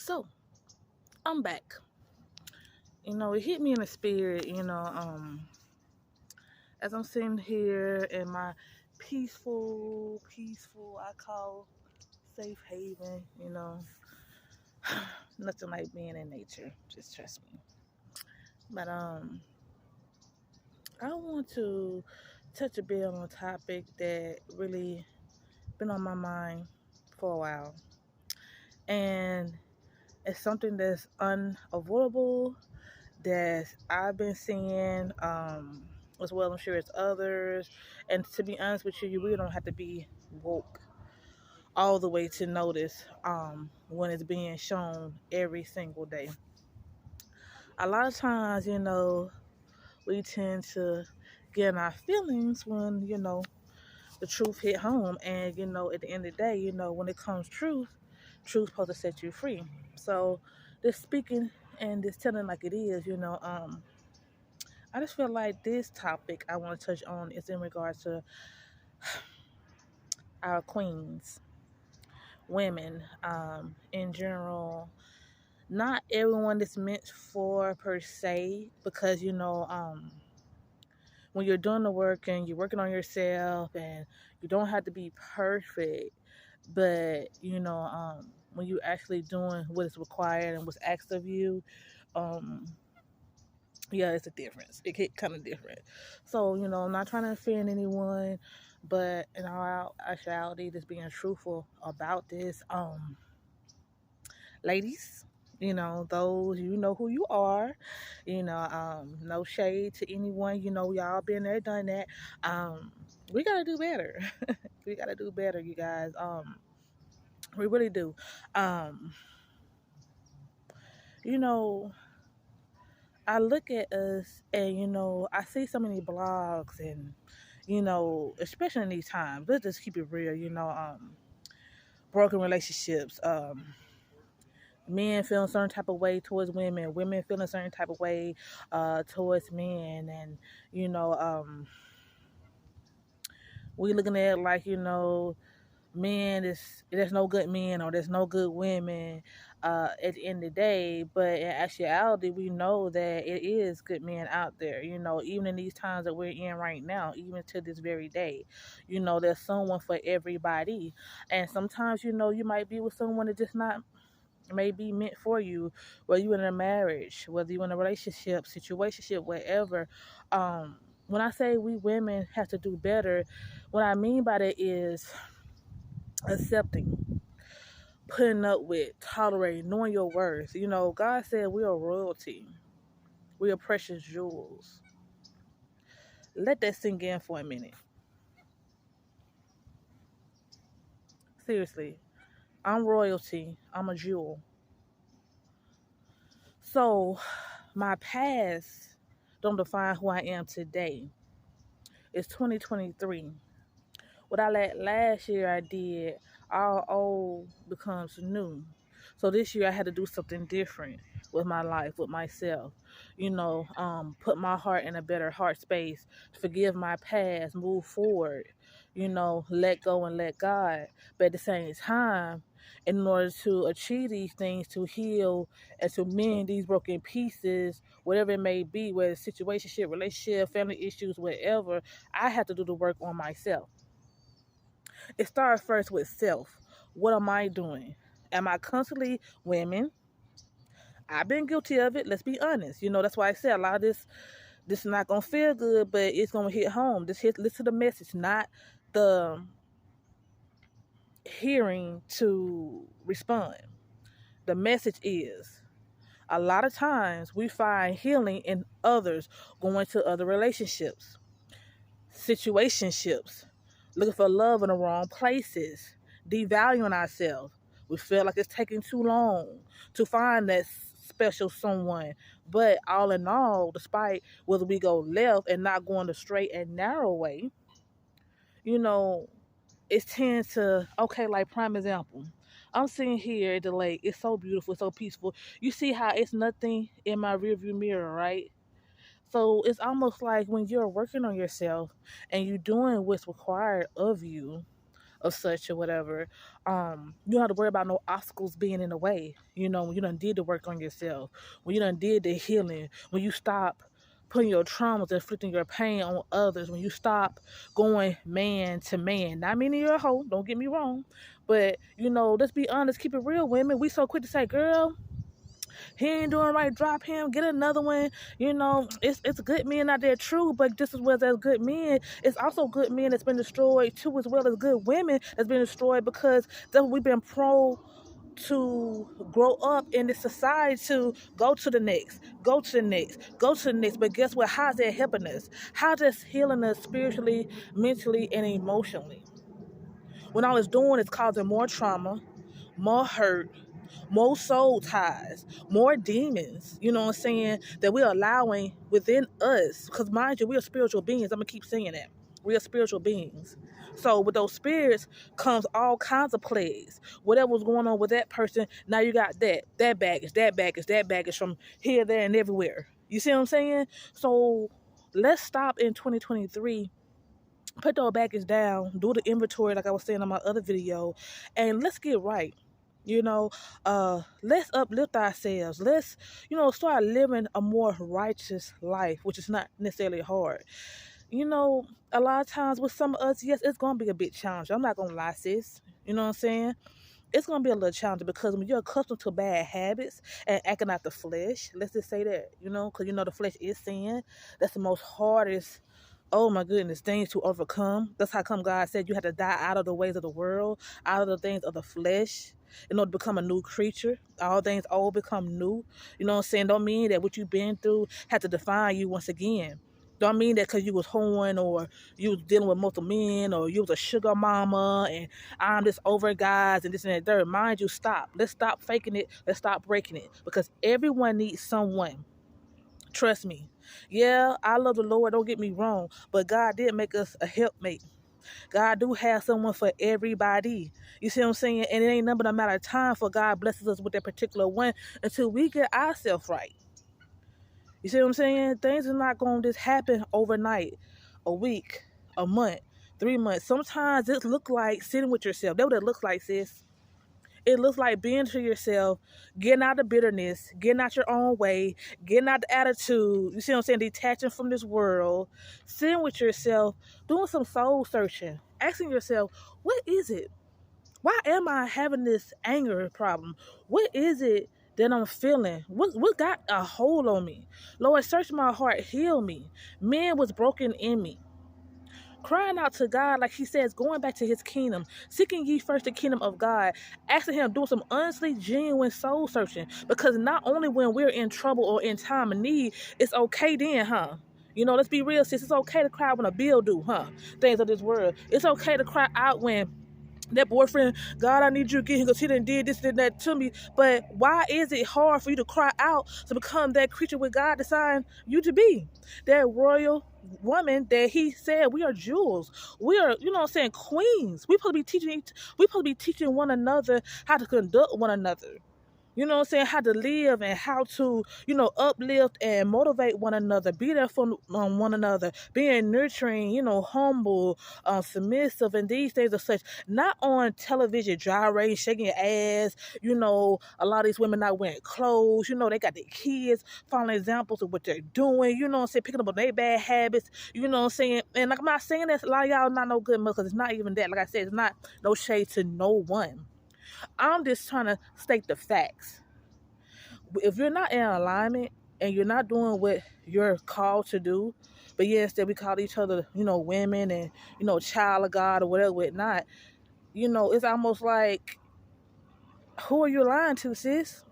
So I'm back. It hit me in the spirit, as I'm sitting here in my peaceful, I call safe haven, nothing like being in nature. Just trust me. But I want to touch a bit on a topic that really been on my mind for a while. And it's something that's unavoidable that I've been seeing, as well, I'm sure it's others. And to be honest with you, you really don't have to be woke all the way to notice when it's being shown every single day. A lot of times, we tend to get in our feelings when, the truth hit home. And, at the end of the day, when it comes truth's supposed to set you free. So this speaking and this telling like it is, I just feel like this topic I want to touch on is in regards to our queens, women, in general. Not everyone is meant for per se, because when you're doing the work and you're working on yourself, and you don't have to be perfect, but when you actually doing what is required and what's asked of you, um, yeah, it's a difference. It get kind of different. So, I'm not trying to offend anyone, but in all actuality, just being truthful about this, ladies, those, who you are, no shade to anyone, y'all been there, done that. We gotta do better. We gotta do better, you guys. We really do. Um, you know, I look at us and, I see so many blogs and, especially in these times, let's just keep it real, broken relationships, men feeling a certain type of way towards women feeling a certain type of way towards men. And, you know, um, we looking at it like, men is there's no good men or there's no good women at the end of the day. But in actuality, we know that it is good men out there, even in these times that we're in right now, even to this very day. There's someone for everybody. And sometimes, you might be with someone that just not may be meant for you, whether you're in a marriage, whether you're in a relationship, situationship, whatever. When I say we women have to do better, what I mean by that is accepting, putting up with, tolerating, knowing your worth. God said we are royalty. We are precious jewels. Let that sink in for a minute. Seriously, I'm royalty. I'm a jewel. So my past don't define who I am today. It's 2023. What I let last year I did, all old becomes new. So this year I had to do something different with my life, with myself. Put my heart in a better heart space, forgive my past, move forward, let go and let God. But at the same time, in order to achieve these things, to heal and to mend these broken pieces, whatever it may be, whether it's situationship, relationship, family issues, whatever, I have to do the work on myself. It starts first with self. What am I doing? Am I constantly women? I've been guilty of it. Let's be honest. That's why I said a lot of this is not gonna feel good, but it's gonna hit home. Listen to the message, not the hearing to respond. The message is a lot of times we find healing in others, going to other relationships, situationships, looking for love in the wrong places, devaluing ourselves. We feel like it's taking too long to find that special someone. But all in all, despite whether we go left and not going the straight and narrow way, you know, it tends to, okay, like prime example. I'm sitting here at the lake. It's so beautiful, so peaceful. You see how it's nothing in my rearview mirror, right? So it's almost like when you're working on yourself and you're doing what's required of you, of such or whatever. You don't have to worry about no obstacles being in the way. When you done did the work on yourself, when you done did the healing, when you stop putting your traumas, inflicting your pain on others, when you stop going man to man. Not meaning you're a hoe, don't get me wrong. But, let's be honest, keep it real, women. We so quick to say, girl, he ain't doing right, drop him, get another one. It's good men out there, true, but just as well as good men, it's also good men that's been destroyed too, as well as good women that's been destroyed, because that's what we've been to grow up in this society, to go to the next, go to the next, go to the next. But guess what? How's that helping us? How's that healing us spiritually, mentally, and emotionally? When all it's doing is causing more trauma, more hurt, more soul ties, more demons, that we're allowing within us. Because mind you, we are spiritual beings. I'm going to keep saying that. We are spiritual beings. So with those spirits comes all kinds of plagues. Whatever was going on with that person, now you got that baggage from here, there, and everywhere. You see what I'm saying? So let's stop in 2023, put those baggage down, do the inventory like I was saying on my other video, and let's get right. Let's uplift ourselves. Let's, start living a more righteous life, which is not necessarily hard. A lot of times with some of us, yes, it's going to be a bit challenging. I'm not going to lie, sis. You know what I'm saying? It's going to be a little challenging, because when you're accustomed to bad habits and acting out the flesh, let's just say that, because the flesh is sin. That's the most hardest, oh my goodness, things to overcome. That's how come God said you have to die out of the ways of the world, out of the things of the flesh, in order to become a new creature. All things old become new. You know what I'm saying? Don't mean that what you've been through had to define you once again. Don't mean that because you was hoeing, or you was dealing with multiple men, or you was a sugar mama and I'm just over guys and this and that third. Mind you, stop. Let's stop faking it. Let's stop breaking it, because everyone needs someone. Trust me. Yeah, I love the Lord, don't get me wrong, but God did make us a helpmate. God do have someone for everybody. You see what I'm saying? And it ain't nothing but a matter of time for God blesses us with that particular one until we get ourselves right. You see what I'm saying? Things are not going to just happen overnight, a week, a month, 3 months. Sometimes it looks like sitting with yourself. That's what it looks like, sis. It looks like being to yourself, getting out the bitterness, getting out your own way, getting out the attitude, you see what I'm saying, detaching from this world, sitting with yourself, doing some soul searching, asking yourself, what is it? Why am I having this anger problem? What is it that I'm feeling? What got a hold on me? Lord, search my heart, heal me. Man was broken in me. Crying out to God, like he says, going back to his kingdom, seeking ye first the kingdom of God, asking him, doing some honestly genuine soul searching. Because not only when we're in trouble or in time of need, it's okay then, huh? Let's be real, sis. It's okay to cry when a bill due, huh? Things of this world. It's okay to cry out when that boyfriend, God, I need you to get him because he done did this and that to me. But why is it hard for you to cry out to become that creature with God designed you to be? That royal woman that he said we are jewels. We are, queens. We supposed to be teaching one another how to conduct one another. You know what I'm saying? How to live and how to, uplift and motivate one another. Be there for one another. Being nurturing, humble, submissive, and these things are such. Not on television, gyrating, shaking your ass. A lot of these women not wearing clothes. They got their kids following examples of what they're doing. You know what I'm saying? Picking up on their bad habits. You know what I'm saying? And like, I'm not saying that a lot of y'all not no good, because it's not even that. Like I said, it's not no shade to no one. I'm just trying to state the facts. If you're not in alignment and you're not doing what you're called to do, but yes, that we call each other, women and, child of God or whatever, it's not, it's almost like, who are you lying to, sis?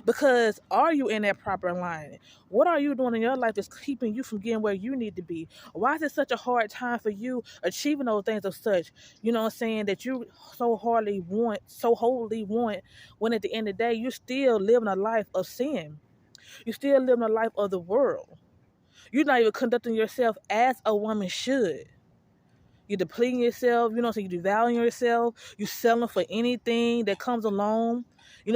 Because are you in that proper alignment? What are you doing in your life that's keeping you from getting where you need to be? Why is it such a hard time for you achieving those things of such, that you so wholly want, when at the end of the day, you're still living a life of sin. You're still living a life of the world. You're not even conducting yourself as a woman should. You're depleting yourself, so you're devaluing yourself. You're selling for anything that comes along.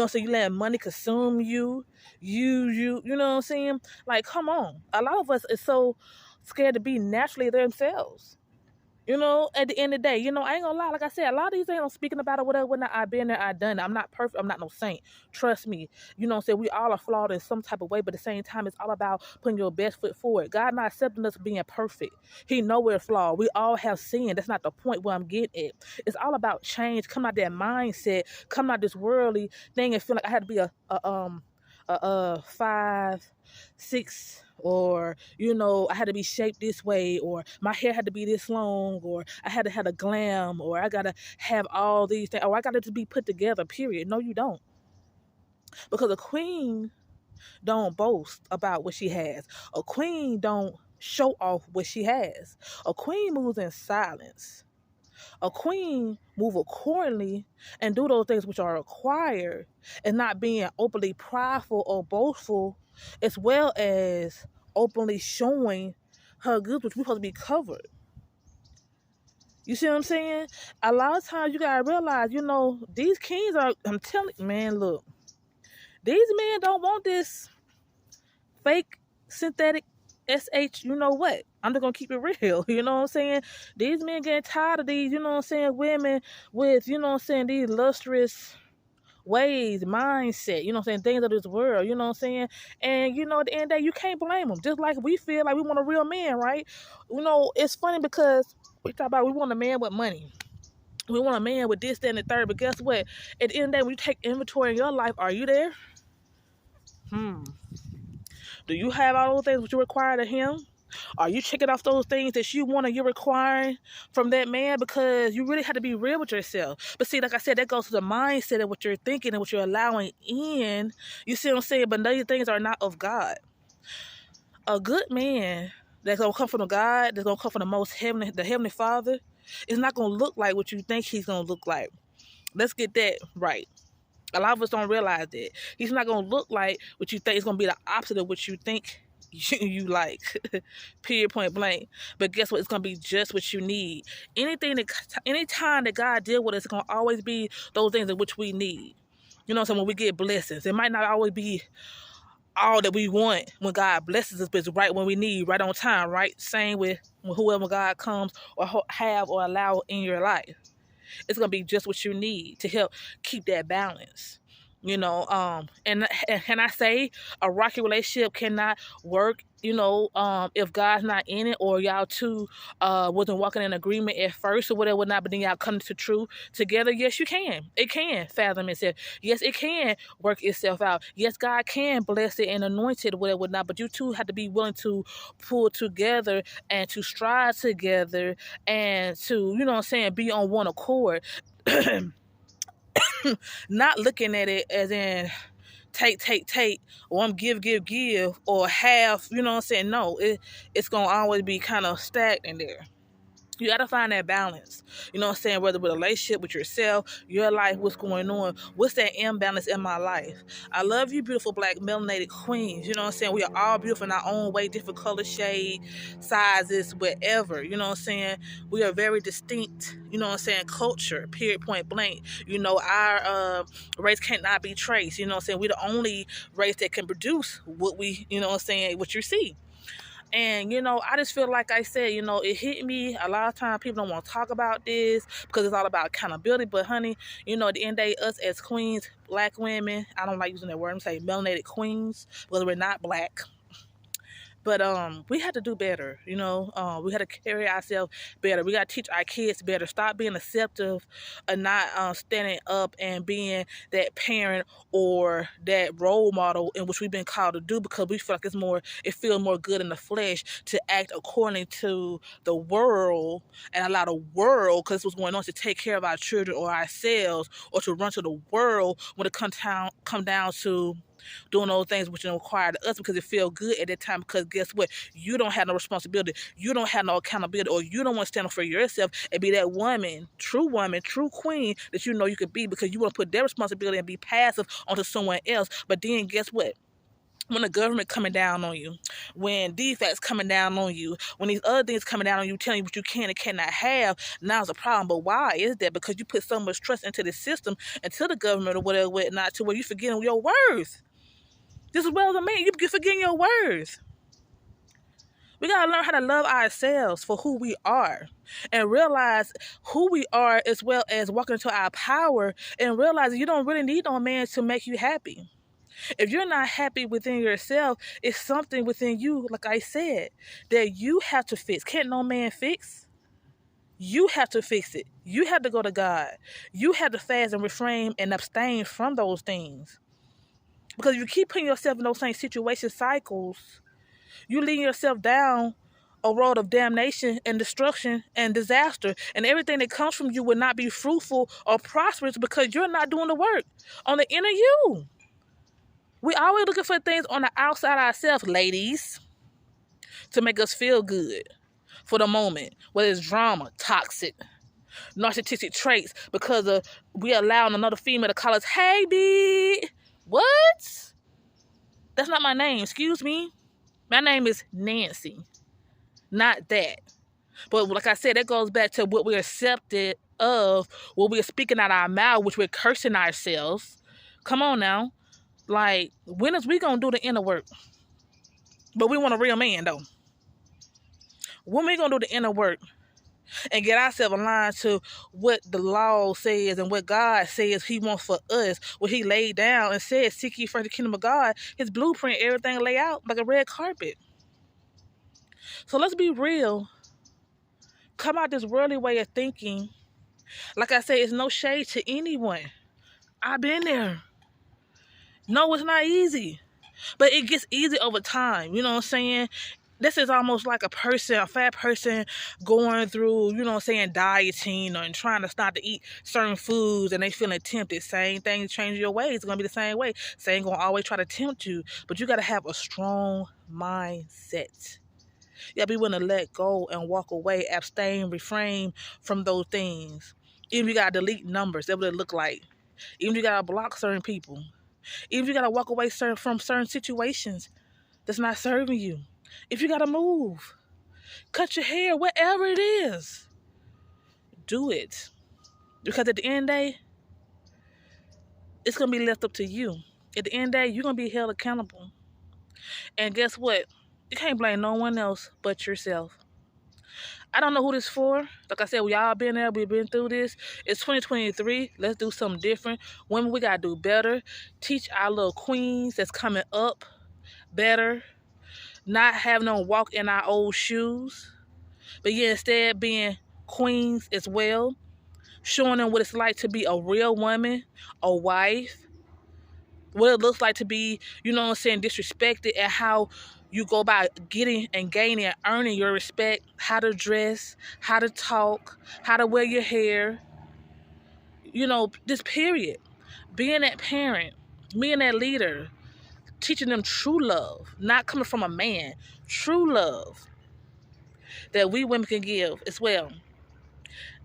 So you letting money consume you. You know what I'm saying? Like, come on. A lot of us is so scared to be naturally themselves. You know, at the end of the day, you know, I ain't gonna lie. Like I said, a lot of these things I'm speaking about or whatever, whatnot, I've been there, I've done it. I'm not perfect. I'm not no saint. Trust me. You know what I'm saying? We all are flawed in some type of way, but at the same time, it's all about putting your best foot forward. God not accepting us being perfect. He know we're flawed. We all have sinned. That's not the point where I'm getting at. It's all about change, coming out that mindset, coming out this worldly thing and feel like I had to be a 5'6", or you know, I had to be shaped this way, or my hair had to be this long, or I had to have a glam, or I gotta have all these things, or I gotta just be put together. Period. No, you don't, because a queen don't boast about what she has. A queen don't show off what she has. A queen moves in silence. A queen move accordingly and do those things which are required, and not being openly prideful or boastful, as well as openly showing her goods, which we supposed to be covered. You see what I'm saying? A lot of times you gotta realize, you know, these kings are, I'm telling you, man, look, these men don't want this fake synthetic you know what? I'm just gonna keep it real. You know what I'm saying? These men getting tired of these, you know what I'm saying, women with, you know what I'm saying, these lustrous ways, mindset, you know what I'm saying, things of this world, you know what I'm saying? And you know, at the end of the day, you can't blame them. Just like we feel like we want a real man, right? You know, it's funny because we talk about we want a man with money. We want a man with this, that, and the third. But guess what? At the end of the day, when you take inventory in your life, are you there? Do you have all those things that you require of him? Are you checking off those things that you want and you're requiring from that man? Because you really have to be real with yourself. But see, like I said, that goes to the mindset of what you're thinking and what you're allowing in. You see what I'm saying? But these things are not of God. A good man that's gonna come from God, that's gonna come from the Heavenly Father, is not gonna look like what you think he's gonna look like. Let's get that right. A lot of us don't realize that. He's not going to look like what you think. It's going to be the opposite of what you think you like. Period, point blank. But guess what? It's going to be just what you need. Anytime that God deals with us, it's going to always be those things in which we need. You know what I'm saying? When we get blessings, it might not always be all that we want when God blesses us, but it's right when we need, right on time, right? Same with whoever God comes or have or allow in your life. It's gonna be just what you need to help keep that balance. You know, and can I say a rocky relationship cannot work, you know, if God's not in it, or y'all two wasn't walking in agreement at first or whatever, not, but then y'all come to truth together. Yes, you can. It can fathom itself. Yes, it can work itself out. Yes, God can bless it and anoint it, whatever, not, but you two have to be willing to pull together and to strive together and to, you know what I'm saying, be on one accord. Not looking at it as in take, or I'm give, or half, you know what I'm saying? No, it's going to always be kind of stagnant there. You got to find that balance. You know what I'm saying? Whether with a relationship, with yourself, your life, what's going on. What's that imbalance in my life? I love you, beautiful black melanated queens. You know what I'm saying? We are all beautiful in our own way, different color, shade, sizes, whatever. You know what I'm saying? We are very distinct, you know what I'm saying, culture, period, point blank. You know, our race cannot be traced. You know what I'm saying? We're the only race that can produce what we, you know what I'm saying, what you see. And, you know, I just feel like I said, you know, it hit me. A lot of times people don't want to talk about this because it's all about accountability. But, honey, you know, at the end of the day, us as queens, black women, I don't like using that word, I'm saying melanated queens, whether we're not black. But we had to do better, you know. We had to carry ourselves better. We got to teach our kids better. Stop being acceptive and not standing up and being that parent or that role model in which we've been called to do, because we feel like it feels more good in the flesh to act according to the world and allow the world, because what's going on, to take care of our children or ourselves, or to run to the world when it come down to doing those things which are required of us because it feels good at that time. Because guess what? You don't have no responsibility. You don't have no accountability, or you don't want to stand up for yourself and be that woman, true queen that you know you could be, because you want to put their responsibility and be passive onto someone else. But then guess what? When the government coming down on you, when defects coming down on you, when these other things coming down on you, telling you what you can and cannot have, now it's a problem. But why is that? Because you put so much trust into the system, into the government or whatever, not to where you forgetting your worth. This is well as a man, you forgetting your worth. We got to learn how to love ourselves for who we are and realize who we are, as well as walk into our power and realize you don't really need no man to make you happy. If you're not happy within yourself, it's something within you, like I said, that you have to fix. Can't no man fix. You have to fix it. You have to go to God. You have to fast and refrain and abstain from those things. Because if you keep putting yourself in those same situation cycles, you leading yourself down a road of damnation and destruction and disaster. And everything that comes from you will not be fruitful or prosperous because you're not doing the work on the inner you. We always looking for things on the outside ourselves, ladies, to make us feel good for the moment. Whether it's drama, toxic, narcissistic traits, because we allowing another female to call us, hey, B. What? That's not my name. Excuse me. My name is Nancy. Not that. But like I said, that goes back to what we're accepted of, what we're speaking out our mouth, which we're cursing ourselves. Come on now. Like, when is we going to do the inner work? But we want a real man, though. When we going to do the inner work and get ourselves aligned to what the law says and what God says he wants for us, what he laid down and said, seek ye first the kingdom of God, his blueprint, everything lay out like a red carpet. So let's be real. Come out this worldly way of thinking. Like I said, it's no shade to anyone. I've been there. No, it's not easy. But it gets easy over time. You know what I'm saying? This is almost like a fat person going through, you know what I'm saying, dieting and trying to start to eat certain foods and they feeling tempted. Same thing, change your ways. It's going to be the same way. Same going to always try to tempt you. But you got to have a strong mindset. You got to be willing to let go and walk away, abstain, refrain from those things. Even if you got to delete numbers, that's what it look like. Even if you got to block certain people. Even if you got to walk away from certain situations that's not serving you. If you got to move, cut your hair, whatever it is, do it. Because at the end of the day, it's going to be left up to you. At the end of the day, you're going to be held accountable. And guess what? You can't blame no one else but yourself. I don't know who this for. Like I said, we all been there. We've been through this. It's 2023. Let's do something different. Women, we got to do better. Teach our little queens that's coming up better. Not having them walk in our old shoes. But yeah, instead being queens as well. Showing them what it's like to be a real woman, a wife. What it looks like to be, you know what I'm saying, disrespected, and how you go about getting and gaining and earning your respect, how to dress, how to talk, how to wear your hair, you know, this period. Being that parent, being that leader, teaching them true love, not coming from a man, true love that we women can give as well.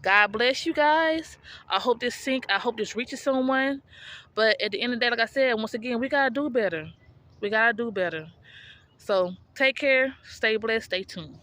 God bless you guys. I hope this I hope this reaches someone. But at the end of the day, like I said, once again, we got to do better. We got to do better. So take care, stay blessed, stay tuned.